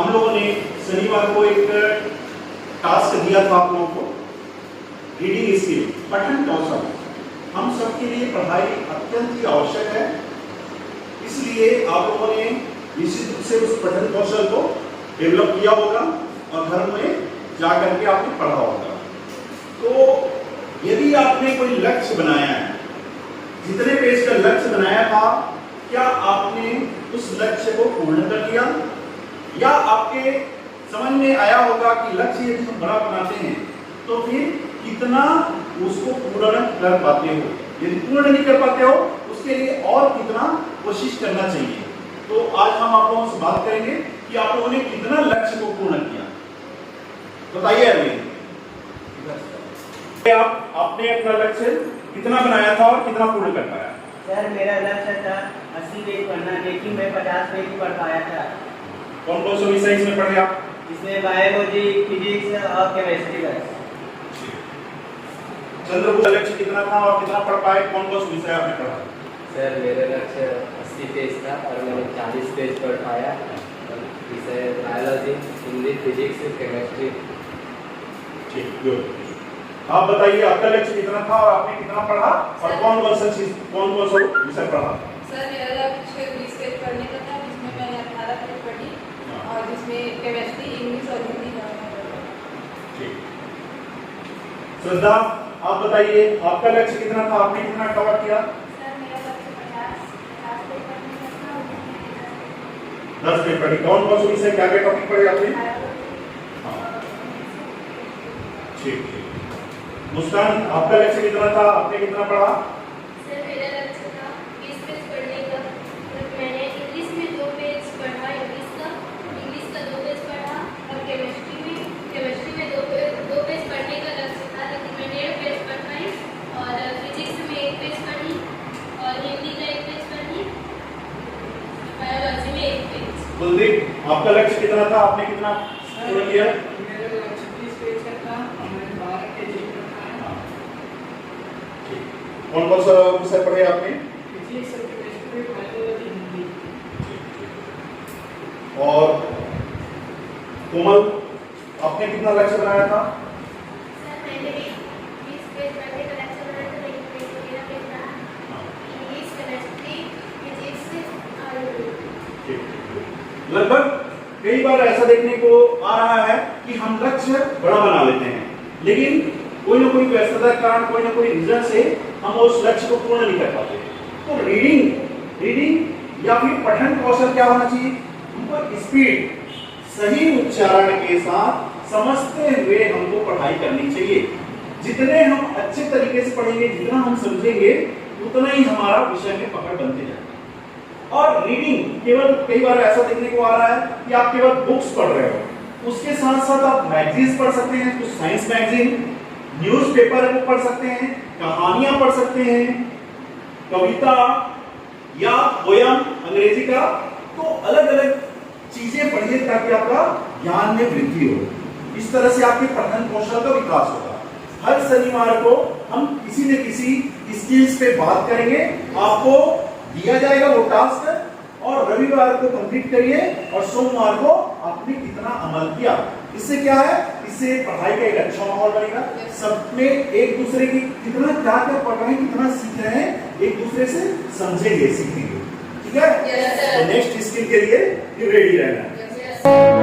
हम लोगों ने शनिवार को एक टास्क दिया था आप लोगों को, रीडिंग स्किल, पठन कौशल। हम सबके लिए पढ़ाई अत्यंत ही आवश्यक है, इसलिए आप लोगों ने निश्चित रूप से उस पठन कौशल को डेवलप किया होगा और घर में जाकर के आपने पढ़ा होगा। तो यदि आपने कोई लक्ष्य बनाया है, जितने पेज का लक्ष्य बनाया था, क्या आपने उस लक्ष्य को पूर्ण कर लिया? या आपके समझ में आया होगा कि लक्ष्य यदि हम बड़ा बनाते हैं तो फिर कितना उसको पूर्ण कर पाते हो? यदि पूर्ण नहीं कर पाते हो, उसके लिए और कितना कोशिश करना चाहिए। तो आज हम आप लोगों से बात करेंगे कि आप लोगों ने कितना लक्ष्य को पूर्ण किया, बताइए। अरविंद, आपने अपना लक्ष्य कितना बनाया था और कितना पूर्ण कर पाया? सर, मेरा लक्ष्य था 80 पेज पढ़ना, लेकिन मैं 50 पेज ही पढ़ पाया था। कौन कौन से विषय इसमें पढ़े आप? इसमें बायोलॉजी, फिजिक्स और केमिस्ट्री का। चंद्रगुप्त का लक्ष्य कितना था और कितना पढ़ पाए? कौन कौन से विषय आपने पढ़ा? सर, मेरा लक्ष्य 80 पेज था और मैंने 40 पेज पढ़ पाया। विषय बायोलॉजी, हिंदी, फिजिक्स, केमिस्ट्री। ठीक, गुड। आप बताइए आपका लक्ष्य कितना था और आपने कितना पढ़ा और कौन कौन सा विषय पढ़ा? सर, मेरा लक्ष्य 20 पेज पढ़ने का था, जिसमें मैंने 18 पेज पढ़ी और जिसमें केमिस्ट्री, इंग्लिश और हिंदी का। ठीक। श्रद्धा, आप बताइए आपका लक्ष्य कितना था, आपने कितना कवर किया? सर, मेरा लक्ष्य 50 पेज पढ़ने का था और 10 पेज पढ़ी। कौन कौन से विषय, क्या क्या टॉपिक पढ़े आपने? ठीक ठीक। मुस्कान, आपका लक्ष्य कितना था, आपने कितना पढ़ा? सर, मेरा लक्ष्य था 20 पेज पढ़ने का। मैंने इंग्लिश में 2 पेज पढ़ा, इंग्लिश का 2 पेज पढ़ा और केमिस्ट्री में 2 पेज पढ़ने का लक्ष्य था, लेकिन मैं 1.5 पेज पढ़ पाई। और फिजिक्स में 1 पेज पढ़ी और हिंदी का 1 पेज पढ़ी, बायोलॉजी में 1 पेज। कुलदीप, आपका लक्ष्य कितना था, आपने कितना पूर्ण किया? मेरा लक्ष्य 20 पेज का था, मैंने 12 पेज ही पढ़ा। कौन कौन सा विषय पढ़े आपने? Physics, chemistry, biology, Hindi. और कोमल, आपने कितना लक्ष्य बनाया था? सर, मैंने 20 पेज पढ़ने का लक्ष्य बनाया था, लेकिन मेरा पेज रहा इंग्लिश, केमिस्ट्री, फिजिक्स और लगभग कई बार ऐसा देखने को आ रहा है कि हम लक्ष्य बड़ा बना लेते हैं, लेकिन कोई ना कोई व्यस्तता के कारण, कोई ना कोई रीजन से हम उस लक्ष्य को पूर्ण नहीं कर पाते। तो रीडिंग या फिर पठन कौशल क्या होना चाहिए? हमको स्पीड, सही उच्चारण के साथ समझते हुए हमको पढ़ाई करनी चाहिए। जितने हम अच्छे तरीके से पढ़ेंगे, जितना हम समझेंगे, उतना ही हमारा विषय में पकड़ बनते जाएगा। और रीडिंग केवल, कई बार ऐसा देखने को आ रहा है कि आप केवल बुक्स पढ़ रहे हो, उसके साथ साथ आप मैगजीन्स पढ़ सकते हैं, कुछ साइंस मैगजीन, न्यूज़पेपर को पढ़ सकते हैं, कहानियां पढ़ सकते हैं, कविता या पोयम अंग्रेजी का। तो अलग अलग चीजें पढ़िए ताकि आपका ज्ञान में वृद्धि हो। इस तरह से आपके पठन कौशल का विकास होगा। हर शनिवार को हम किसी न किसी स्किल्स पे बात करेंगे, आपको दिया जाएगा वो टास्क, और रविवार को कंप्लीट करिए और सोमवार को आपने कितना अमल किया। इससे क्या है, इससे पढ़ाई का एक अच्छा माहौल बनेगा। सब में एक दूसरे की कितना क्या क्या पढ़ रहे हैं, कितना सीख रहे हैं, एक दूसरे से समझेंगे, सीखेंगे। ठीक है? Yes, sir. तो नेक्स्ट स्किल के लिए रेडी रहना। Yes, sir.